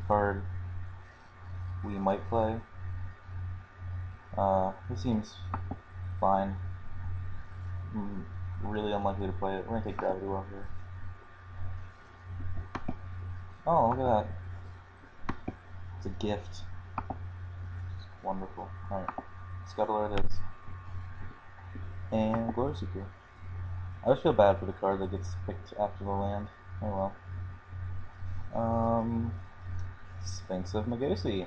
card we might play. This seems fine. Really unlikely to play it. We're gonna take Gravity Well here. Oh, look at that. It's a gift. It's wonderful. Alright. Scuttler it is. And Glory Seeker. I always feel bad for the card that gets picked after the land. Oh well. Sphinx of Magosi.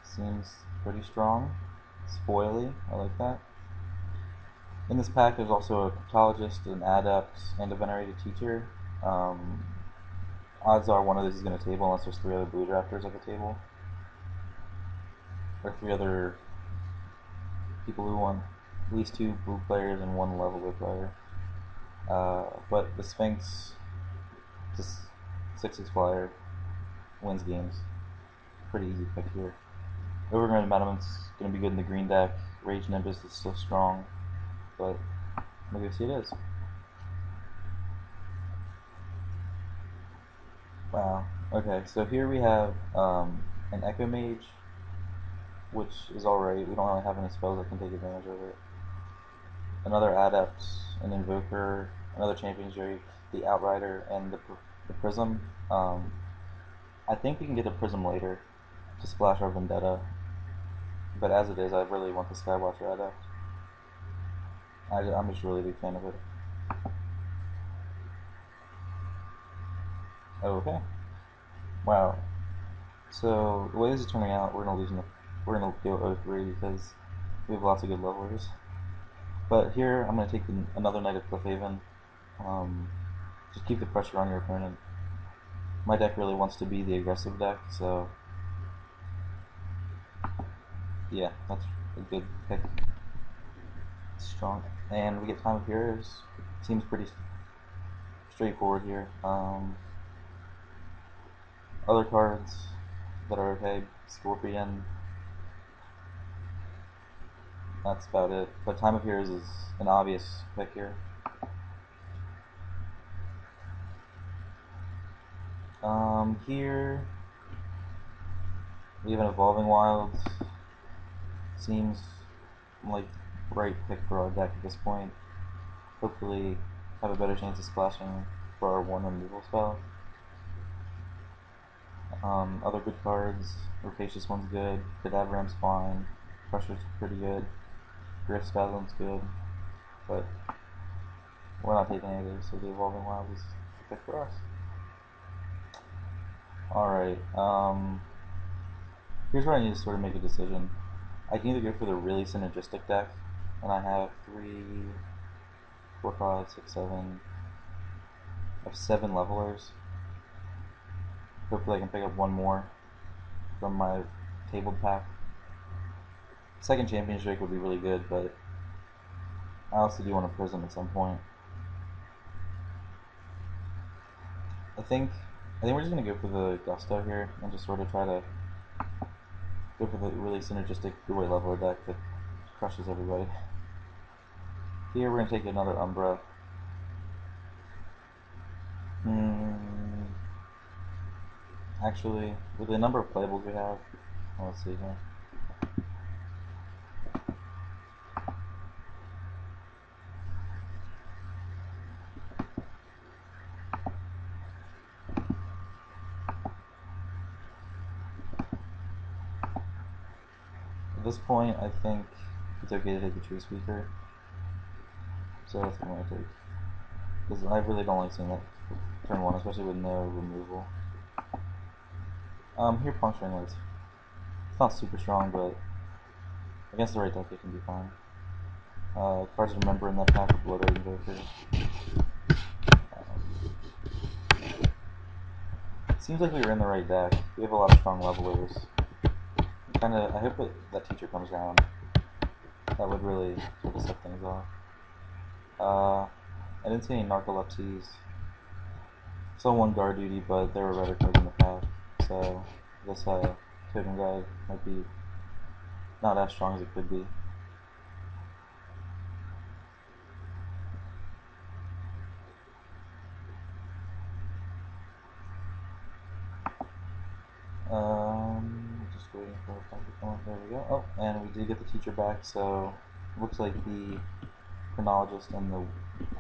Seems pretty strong. Spoily. I like that. In this pack, there's also a Cryptologist, an Adept, and a Venerated Teacher. Odds are one of these is going to table unless there's 3 other Blue Drafters at the table. Or 3 other people who want at least 2 blue players and 1 leveler player. But the Sphinx, just 6/6 flyer, wins games. Pretty easy pick here. Overgrown Metament's going to be good in the green deck. Rage Nimbus is still strong, but maybe see it is. Wow. Okay, so here we have an Echo Mage, which is alright. We don't really have any spells that can take advantage of it. Another Adept, an Invoker, another Champion Drake, the Outrider, and the Prism. I think we can get a Prism later to splash our Vendetta, but as it is, I really want the Skywatcher Adept. I'm just really a big fan of it. Oh, okay. Wow. So the way this is turning out, we're gonna go 0-3 because we have lots of good levelers. But here I'm gonna take another Knight of Cliffhaven. Just keep the pressure on your opponent. My deck really wants to be the aggressive deck, so yeah, that's a good pick. Strong, and we get Time of Heroes. Seems pretty straightforward here. Other cards that are okay: Scorpion. That's about it. But Time of Heroes is an obvious pick here. Here we have an Evolving Wilds. Seems like the right pick for our deck at this point. Hopefully have a better chance of splashing for our 1 removal spell. Other good cards, Rapacious One's good, Cadaveram's fine, Crusher's pretty good, Griff Spasm's good, but we're not taking any of those, so the Evolving Wild is the pick for us. Alright, here's where I need to sort of make a decision. I can either go for the really synergistic deck, and I have 3, 4, 5, 6, 7, I have 7 levelers. Hopefully I can pick up 1 more from my tabled pack. Second Champion Drake would be really good, but I also do want a Prism at some point. I think we're just gonna go for the Gusto here and just sort of try to go for the really synergistic two-way leveler deck that crushes everybody. Here we're gonna take another Umbra. Actually, with the number of playables we have, let's see here. At this point, I think it's okay to take the Tree Speaker. So that's what I'm gonna take. Because I really don't like seeing that turn 1, especially with no removal. Here Puncturing Lights. It's not super strong, but against the right deck it can be fine. Cards to remember in that pack with Blood Red Invoker. Seems like we were in the right deck. We have a lot of strong levelers. I hope that teacher comes down. That would really sort of set things off. I didn't see any Narcolepsies. Saw 1 Guard Duty, but there were better cards in the pack. So this Totem Guide might be not as strong as it could be. Just waiting for a time to come up. There we go. Oh, and we did get the teacher back, so looks like the chronologist and the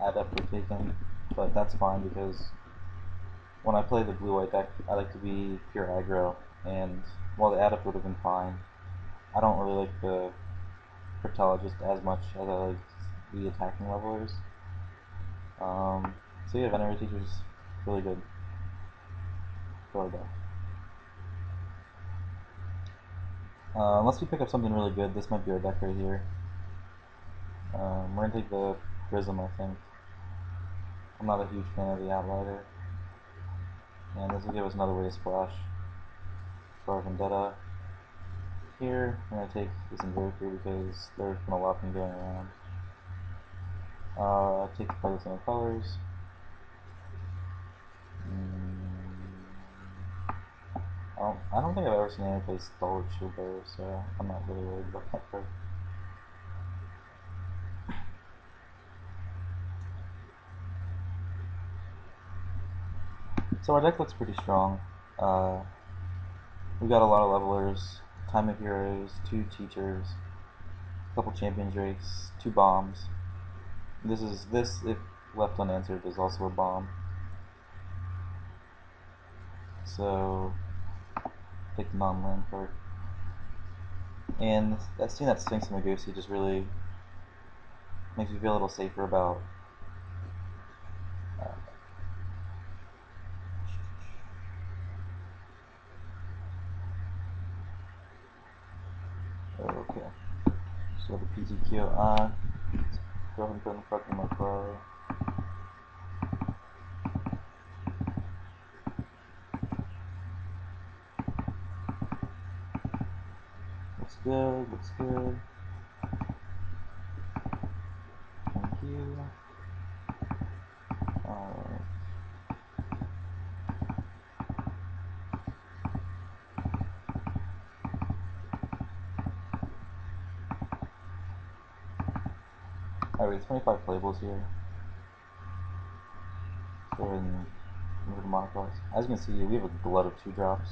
adept were taken, but that's fine because when I play the blue-white deck, I like to be pure aggro, and while the adept would have been fine, I don't really like the cryptologist as much as I like the attacking levelers. So yeah, Venerary Teacher's really good for our deck. Unless we pick up something really good, this might be our deck right here. We're gonna take the Prism, I think. I'm not a huge fan of the Outrider. And this will give us another way to splash for our Vendetta. Here, we're gonna take this Invoker because there's been a lot of them going around. Take the card with colors. I don't think I've ever seen anyone play Stalwart Shield Bearer, so I'm not really worried about that card. So our deck looks pretty strong. We got a lot of levelers, Time of Heroes, 2 teachers, a couple champion drakes, 2 bombs. This, if left unanswered, is also a bomb. So take the non-land card. And seeing that Sphinx and Magosi just really makes me feel a little safer about okay. So the PTQ on. Go ahead and put in fucking my pro. Looks good, looks good. Thank you. Alright. Alright, 25 playables here. Let's go ahead and move the monocross. As you can see, we have a glut of 2 drops.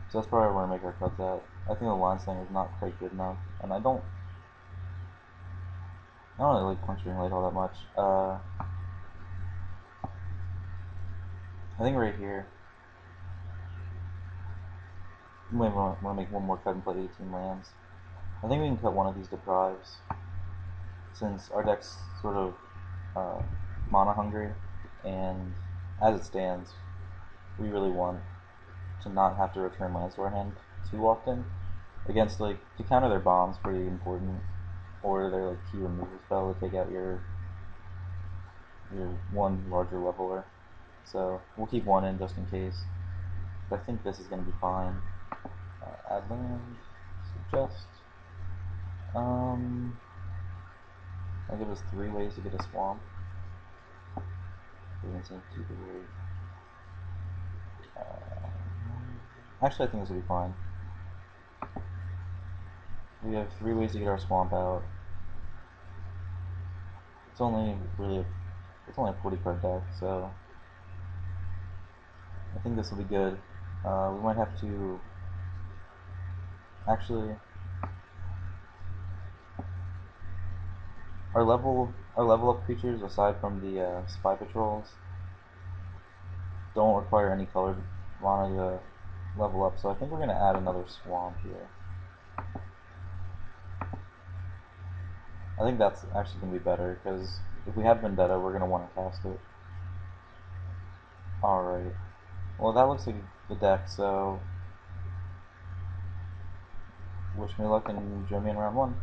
So that's probably where I make our cuts at. I think the line sling is not quite good enough. And I don't really like puncturing light all that much. I think right here, we might want to make one more cut and play 18 lands. I think we can cut one of these deprives, since our deck's sort of mana hungry, and as it stands, we really want to not have to return lands to our hand too often. Against, like, to counter their bombs, pretty important, or their like key removal spell to take out your one larger leveler. So we'll keep one in just in case. But I think this is going to be fine. Add land, suggest. I'll give us 3 ways to get a swamp. We're going to keep it weird. Actually, I think this will be fine. We have 3 ways to get our swamp out. It's only a 40 card deck, so I think this will be good. We might have to actually our level up creatures, aside from the spy patrols, don't require any colored mana to level up. So I think we're gonna add another swamp here. I think that's actually gonna be better because if we have Vendetta, we're gonna want to cast it. All right. Well, that looks like the deck. So wish me luck and join me in round 1.